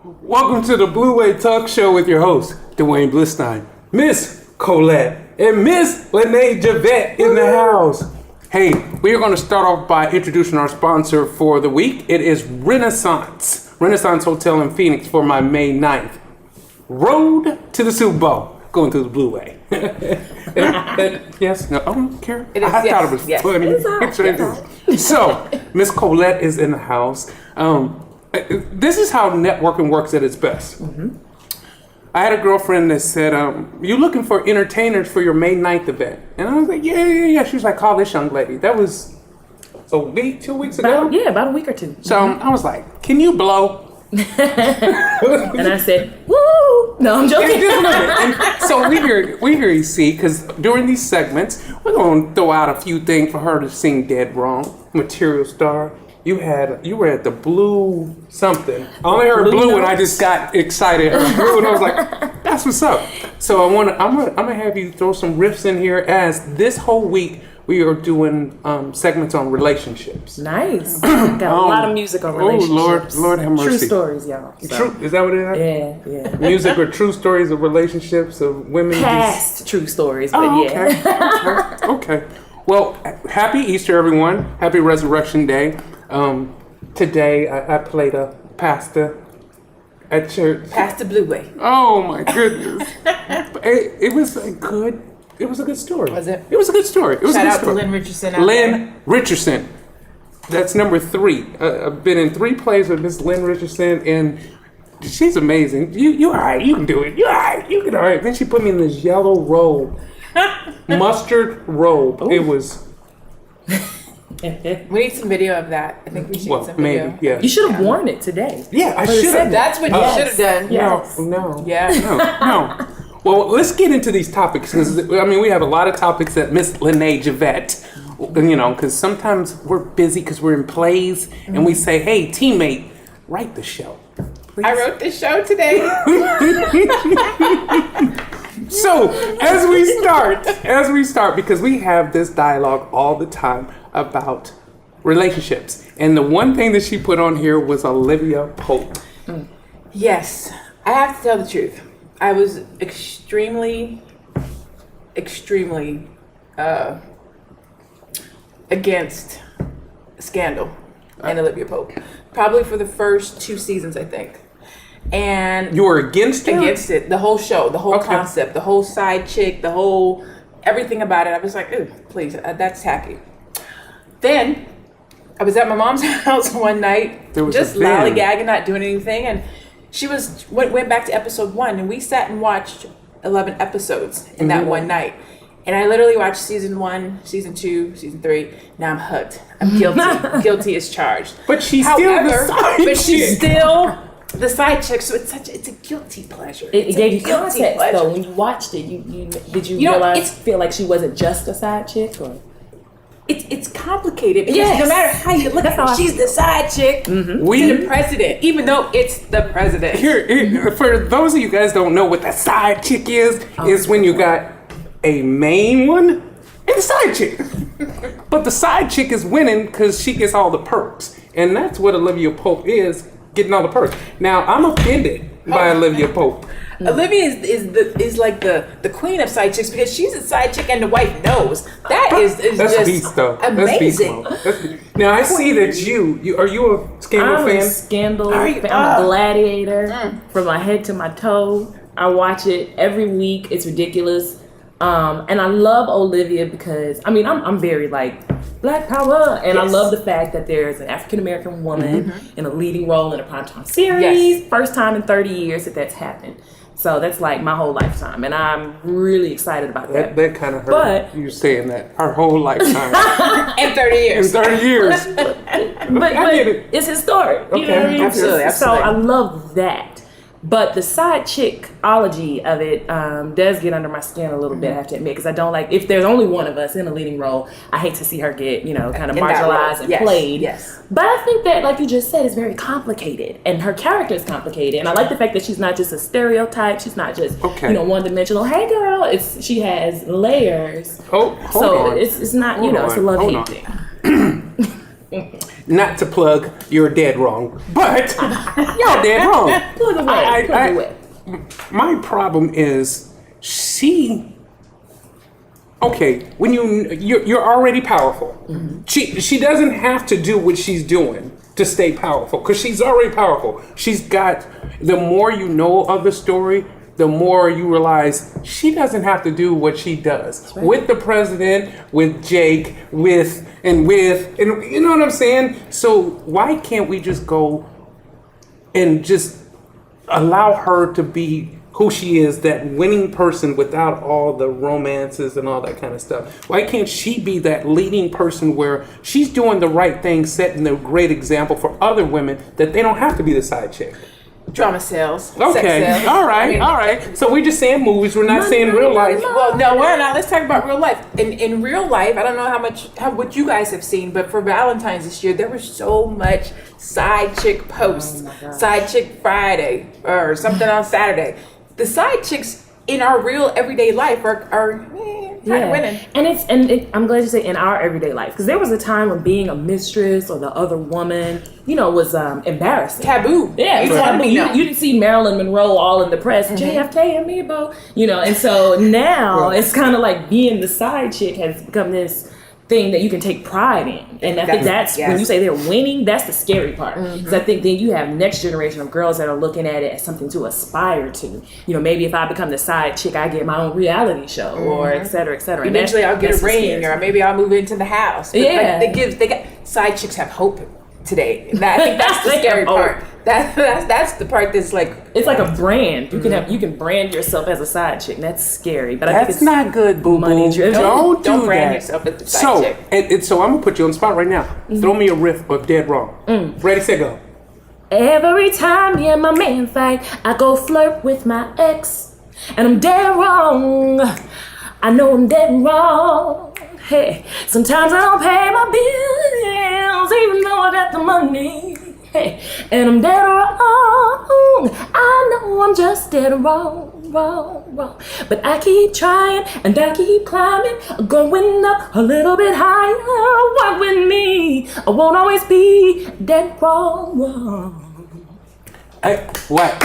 Welcome to the Blue Way Talk Show with your host, Duane Blistein, Miss Collette, and Miss LaNee Javette in the house. Hey, we are going to start off by introducing our sponsor for the week. It is Renaissance Hotel in Phoenix for my May 9th. Road to the Super Bowl. Going through the Blue Way. Yes? No, I don't care. It is, I thought it was funny. So, Miss Collette is in the house. This is how networking works at its best. Mm-hmm. I had a girlfriend that said, you looking for entertainers for your May 9th event? And I was like, yeah. She was like, call this young lady. That was a week, 2 weeks ago? About a week or two. So I was like, can you blow? And I said, woo! No, I'm joking. And so we hear you see, because during these segments, we're going to throw out a few things for her to sing dead wrong. Material Star. You were at the Blue something. I only heard Blue and I just got excited. I heard Blue and I was like, that's what's up. So I'm gonna have you throw some riffs in here, as this whole week we are doing segments on relationships. Nice. Got a lot of music on relationships. Oh Lord have mercy. True stories, y'all. So. Is that what it is? Yeah. Music or true stories of relationships of women. Past true stories, but yeah. Okay. Well, happy Easter, everyone. Happy Resurrection Day. Today I played a pastor at church. Pastor Blue Way. Oh my goodness! it was a good story. Was it? It was a good story. It was Shout a good out story. to Lynn Richardson. Lynn Richardson. That's number 3. I've been in 3 plays with Miss Lynn Richardson, and she's amazing. You all right? You can do it. You all right? You can all right. Then she put me in this yellow robe, mustard robe. Ooh. It was. We need some video of that. I think we should get some video. Maybe, yeah. You should have worn it today. Yeah, I should have. That's what you should have done. Yes. No. Yeah. No. Well, let's get into these topics, because we have a lot of topics that Miss LaNee Javette, because sometimes we're busy because we're in plays, and we say, hey, teammate, write the show. Please. I wrote the show today. So, as we start, because we have this dialogue all the time about relationships. And the one thing that she put on here was Olivia Pope. Yes, I have to tell the truth. I was extremely against Scandal and Olivia Pope. Probably for the first 2 seasons, I think. And you were against it? Against it. The whole show, the whole concept, the whole side chick, the whole everything about it. I was like, ooh, please, that's tacky. Then I was at my mom's house one night, just lollygagging, not doing anything, and she went back to episode 1, and we sat and watched 11 episodes in that one night. And I literally watched season 1, season 2, season 3. Now I'm hooked. I'm guilty. Guilty as charged. But she's still the side chick, so it's a guilty pleasure. It gave you context though. When you watched it, did you feel like she wasn't just a side chick, or? It's complicated because no matter how you look at her, she's the side chick to the president, even though it's the president. Here, for those of you guys don't know what the side chick is when you got a main one and a side chick. But the side chick is winning because she gets all the perks, and that's what Olivia Pope is, getting all the perks. Now I'm offended by Olivia Pope. Olivia is like the queen of side chicks, because she's a side chick and the wife knows. That's just beast, though. Amazing. That's beast. Now I see that you are you a Scandal fan? I'm a Scandal fan. I'm a Gladiator from my head to my toe. I watch it every week. It's ridiculous. And I love Olivia because I'm very like Black Power, and I love the fact that there's an African American woman in a leading role in a primetime series. First time in 30 years that that's happened. So that's like my whole lifetime, and I'm really excited about that. That kind of hurt. But you saying that her whole lifetime in 30 years. In 30 years. but it's historic. Okay. You know what I mean? Absolutely. So I love that. But the side chickology of it does get under my skin a little bit, I have to admit, because I don't like, if there's only one of us in a leading role, I hate to see her get, kind of marginalized and played. Yes. But I think that, like you just said, is very complicated, and her character is complicated. And I like the fact that she's not just a stereotype. She's not just, one-dimensional. Hey, girl, she has layers. Hold on. It's not, it's a love-hate thing. not to plug, you're dead wrong, but y'all dead wrong. Plug away. My problem is okay, when you're already powerful. Mm-hmm. She doesn't have to do what she's doing to stay powerful, because she's already powerful. She's got, the more you know of the story, the more you realize she doesn't have to do what she does with the president, with Jake, and you know what I'm saying? So why can't we just go and just allow her to be who she is, that winning person without all the romances and all that kind of stuff? Why can't she be that leading person where she's doing the right thing, setting a great example for other women, that they don't have to be the side chick? Drama sales. Okay. Sex sales. All right. So we're just saying movies. We're not saying real life. Well, no, we're not. Let's talk about real life. In real life, I don't know what you guys have seen, but for Valentine's this year, there was so much side chick posts, side chick Friday, or something on Saturday. The side chicks in our real everyday life are winning. And I'm glad you say in our everyday life, because there was a time when being a mistress or the other woman, was embarrassing, taboo. Yeah, you didn't see Marilyn Monroe all in the press, JFK and me, and so now it's kind of like being the side chick has become this thing that you can take pride in. And I think that's when you say they're winning, that's the scary part. Because I think then you have next generation of girls that are looking at it as something to aspire to. Maybe if I become the side chick, I get my own reality show, or et cetera, et cetera. Eventually I'll get a ring, or maybe I'll move into the house. But they got side chicks have hope today. And I think that's the scary part. That's the part that's like, it's like a brand. You can brand yourself as a side chick. That's scary, but that's I think it's not good, boo boo. Don't brand yourself as a side chick. So I'm gonna put you on the spot right now. Throw me a riff of Dead Wrong. Ready, set, go. Every time me and my man fight, I go flirt with my ex, and I'm dead wrong. I know I'm dead wrong. Hey, sometimes I don't pay my bills, even though I got the money. Hey, and I'm dead wrong. I know I'm just dead wrong. But I keep trying and I keep climbing, going up a little bit higher. Walk with me. I won't always be dead wrong. What?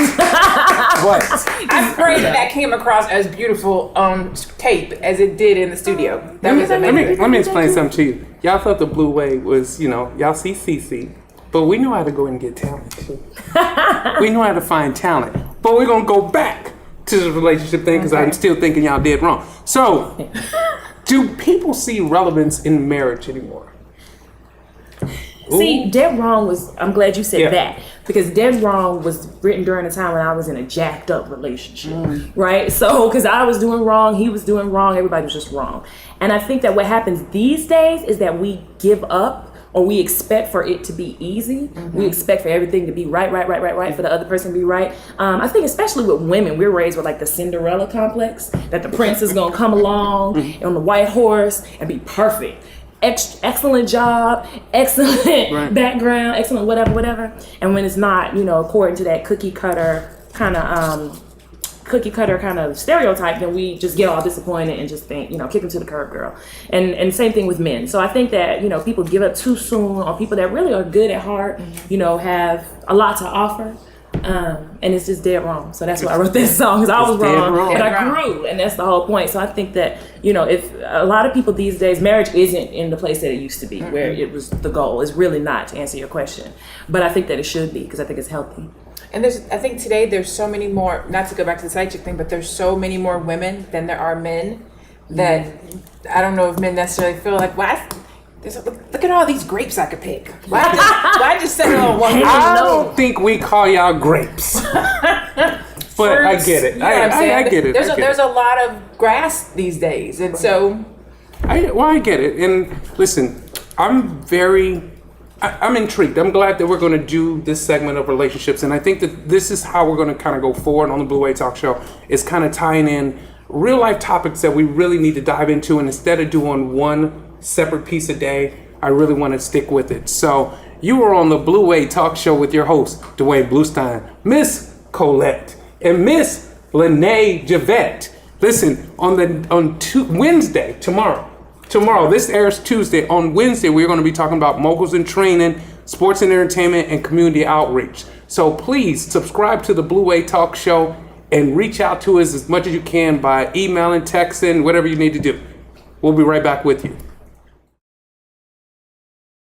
I pray that came across as beautiful on tape as it did in the studio. That was amazing. Let me explain something to you. Y'all thought the Blue Wave was, y'all see CC, but we know how to go and get talent too. We know how to find talent, but we're gonna go back to the relationship thing, because I'm still thinking y'all did wrong. So, do people see relevance in marriage anymore? See, Dead Wrong was, I'm glad you said that, because Dead Wrong was written during a time when I was in a jacked up relationship, right? So, because I was doing wrong, he was doing wrong, everybody was just wrong. And I think that what happens these days is that we give up, or we expect for it to be easy. We expect for everything to be right, for the other person to be right. I think especially with women, we're raised with like the Cinderella complex, that the prince is gonna come along on the white horse and be perfect. Excellent job, excellent background, excellent whatever. And when it's not, according to that cookie cutter kind of stereotype, then we just get all disappointed and just think, kick them to the curb, girl. And same thing with men. So I think that, people give up too soon on people that really are good at heart, have a lot to offer. And it's just dead wrong. So that's why I wrote this song, because I was wrong, but I grew, and that's the whole point. So I think that, if a lot of people these days, marriage isn't in the place that it used to be, where it was the goal. It's really not, to answer your question. But I think that it should be, because I think it's healthy. And I think today there's so many more, not to go back to the side chick thing, but there's so many more women than there are men, that I don't know if men necessarily feel like, look at all these grapes I could pick. Why just settle on one? I don't think we call y'all grapes. But I get it. I get it. There's a lot of grass these days, and so. I get it. And listen, I'm intrigued. I'm glad that we're going to do this segment of relationships, and I think that this is how we're going to kind of go forward on the Blue Way Talk Show. Is kind of tying in real life topics that we really need to dive into, and instead of doing one separate piece a day, I really want to stick with it. So you are on the Blue Way Talk Show with your host, Duane Bluestein, Miss Collette, and Miss LaNee Javette. Listen, on Wednesday, tomorrow, tomorrow. This airs Tuesday. On Wednesday, we're going to be talking about moguls in training, sports and entertainment, and community outreach. So please subscribe to the Blue Wave Talk Show and reach out to us as much as you can by emailing, texting, whatever you need to do. We'll be right back with you.